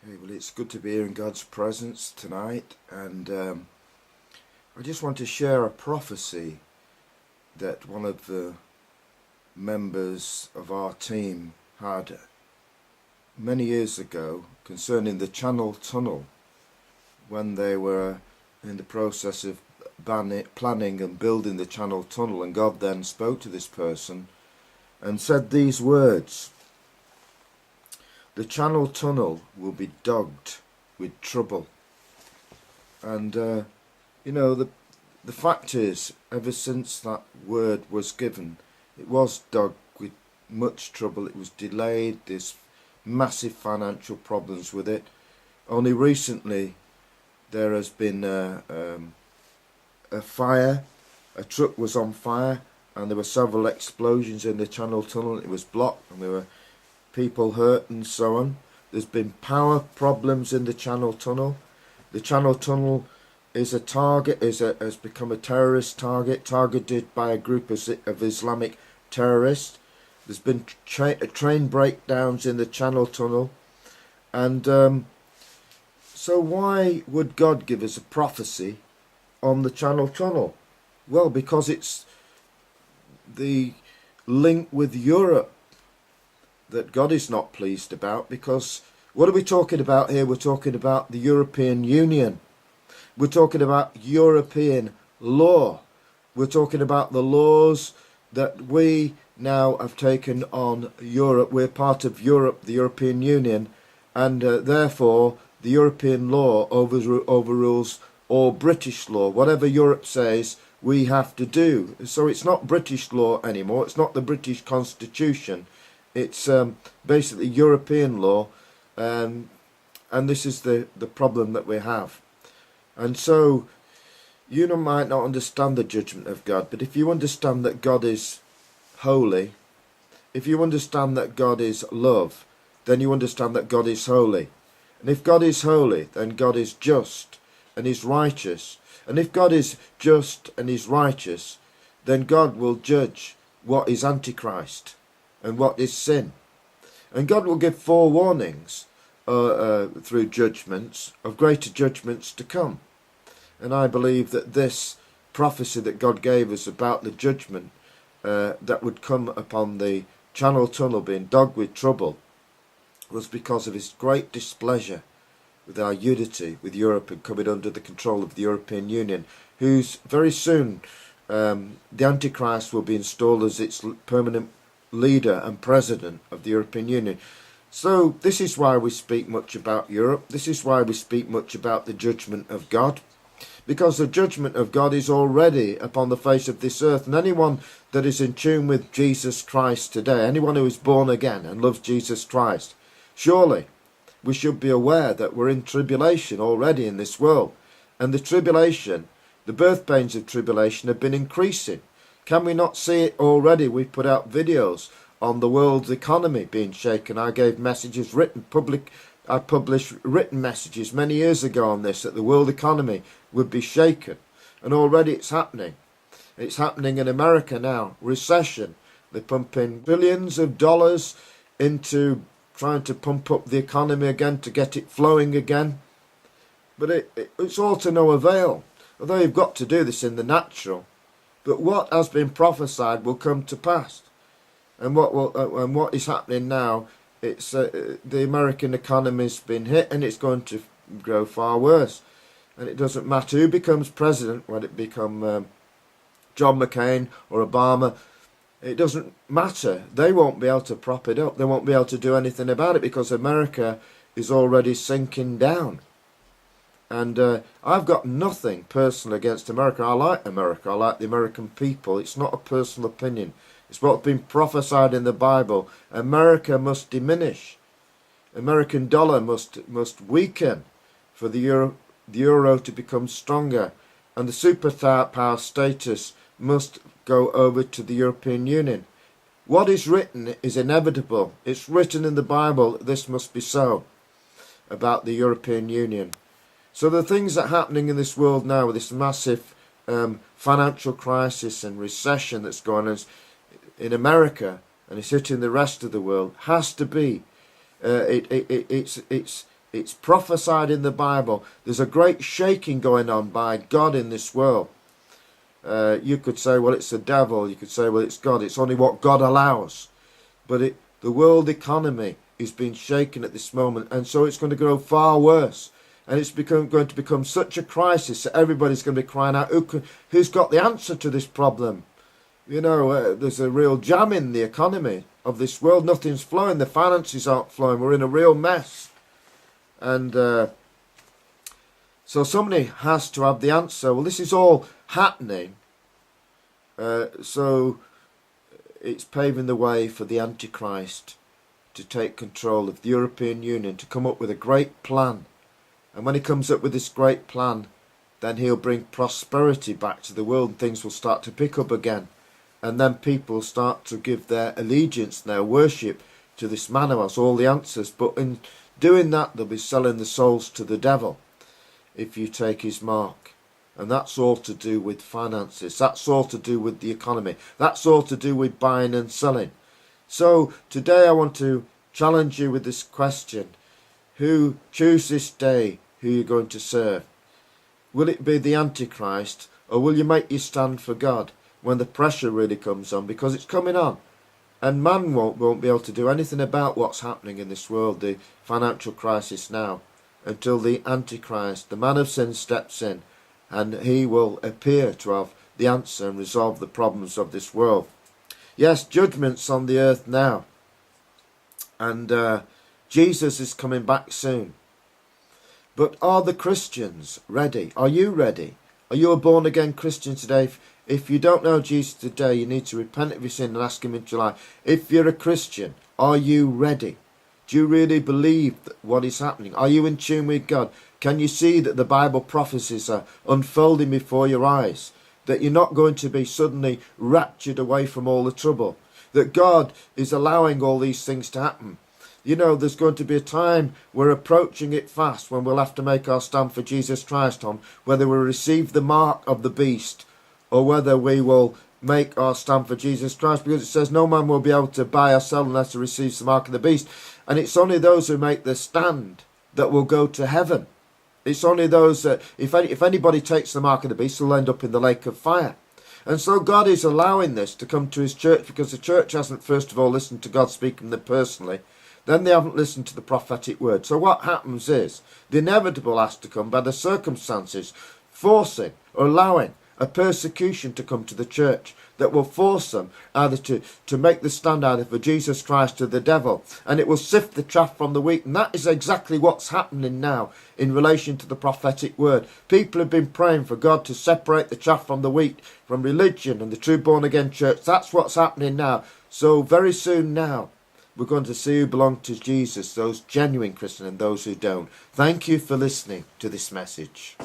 Okay, well, it's good to be here in God's presence tonight, and I just want to share a prophecy that one of the members of our team had many years ago concerning the Channel Tunnel when they were in the process of planning and building the Channel Tunnel, and God then spoke to this person and said these words: "The Channel Tunnel will be dogged with trouble." And the fact is, ever since that word was given, it was dogged with much trouble. It was delayed. There's massive financial problems with it. Only recently there has been a fire. A truck was on fire, and there were several explosions in the Channel Tunnel. It was blocked, and there were people hurt and so on. There's been power problems in the Channel Tunnel. The Channel Tunnel is has become a terrorist target, targeted by a group of Islamic terrorists. There's been train breakdowns in the Channel Tunnel, and so why would God give us a prophecy on the Channel Tunnel? Well, because it's the link with Europe that God is not pleased about. Because what are we talking about here? We're talking about the European Union. We're talking about European law. We're talking about the laws that we now have taken on Europe. We're part of Europe, the European Union, and therefore the European law overrules all British law. Whatever Europe says, we have to do. So it's not British law anymore. It's not the British Constitution. It's basically European law, and this is the problem that we have. And so you might not understand the judgment of God, but if you understand that God is holy, if you understand that God is love, then you understand that God is holy. And if God is holy, then God is just and is righteous. And if God is just and is righteous, then God will judge what is Antichrist and what is sin. And God will give forewarnings through judgments, of greater judgments to come. And I believe that this prophecy that God gave us about the judgment that would come upon the Channel Tunnel being dogged with trouble was because of his great displeasure with our unity with Europe and coming under the control of the European Union, whose very soon the Antichrist will be installed as its permanent leader and president of the European Union. So this is why we speak much about Europe. This is why we speak much about the judgment of God, because the judgment of God is already upon the face of this earth. And anyone that is in tune with Jesus Christ today, anyone who is born again and loves Jesus Christ, surely we should be aware that we're in tribulation already in this world. And the tribulation, the birth pains of tribulation, have been increasing. Can we not see it already? We put out videos on the world's economy being shaken. I gave messages I published written messages many years ago on this, that the world economy would be shaken. And already it's happening. It's happening in America now. Recession. They're pumping billions of dollars into trying to pump up the economy again, to get it flowing again. But it's all to no avail. Although you've got to do this in the natural. But what has been prophesied will come to pass. And what is happening now, it's the American economy's been hit, and it's going to grow far worse. And it doesn't matter who becomes president, whether it become John McCain or Obama. It doesn't matter. They won't be able to prop it up. They won't be able to do anything about it, because America is already sinking down. And I've got nothing personal against America. I like America. I like the American people. It's not a personal opinion. It's what's been prophesied in the Bible. America must diminish. American dollar must weaken for the euro to become stronger. And the superpower status must go over to the European Union. What is written is inevitable. It's written in the Bible. This must be so about the European Union. So the things that are happening in this world now, with this massive financial crisis and recession that's going on in America, and it's hitting the rest of the world, has to be it's It's prophesied in the Bible. There's a great shaking going on by God in this world. You could say, well, it's the devil. You could say, well, it's God. It's only what God allows. But the world economy is being shaken at this moment, and so it's going to grow far worse. And it's going to become such a crisis that everybody's going to be crying out, who's got the answer to this problem? You know, there's a real jam in the economy of this world. Nothing's flowing. The finances aren't flowing. We're in a real mess. And so somebody has to have the answer. Well, this is all happening. So it's paving the way for the Antichrist to take control of the European Union, to come up with a great plan. And when he comes up with this great plan, then he'll bring prosperity back to the world, and things will start to pick up again. And then people start to give their allegiance, their worship to this man who has all the answers. But in doing that, they'll be selling the souls to the devil if you take his mark. And that's all to do with finances. That's all to do with the economy. That's all to do with buying and selling. So today I want to challenge you with this question. Choose this day who you're going to serve. Will it be the Antichrist, or will you make your stand for God when the pressure really comes on? Because it's coming on. And man won't be able to do anything about what's happening in this world, the financial crisis now, until the Antichrist, the man of sin, steps in, and he will appear to have the answer and resolve the problems of this world. Yes, judgment's on the earth now. And Jesus is coming back soon. But are the Christians ready? Are you ready? Are you a born-again Christian today? If you don't know Jesus today, you need to repent of your sin and ask him into your life. If you're a Christian, are you ready? Do you really believe what is happening? Are you in tune with God? Can you see that the Bible prophecies are unfolding before your eyes? That you're not going to be suddenly raptured away from all the trouble? That God is allowing all these things to happen? You know, there's going to be a time, we're approaching it fast, when we'll have to make our stand for Jesus Christ on whether we receive the mark of the beast or whether we will make our stand for Jesus Christ, because it says no man will be able to buy or sell unless he receives the mark of the beast. And it's only those who make the stand that will go to heaven. It's only those that, if anybody takes the mark of the beast, will end up in the lake of fire. And so God is allowing this to come to his church, because the church hasn't first of all listened to God speaking to them personally. Then they haven't listened to the prophetic word. So what happens is, the inevitable has to come by the circumstances, forcing or allowing a persecution to come to the church that will force them either to make the stand either for Jesus Christ or the devil. And it will sift the chaff from the wheat. And that is exactly what's happening now in relation to the prophetic word. People have been praying for God to separate the chaff from the wheat, from religion and the true born-again church. That's what's happening now. So very soon now, we're going to see who belong to Jesus, those genuine Christians and those who don't. Thank you for listening to this message.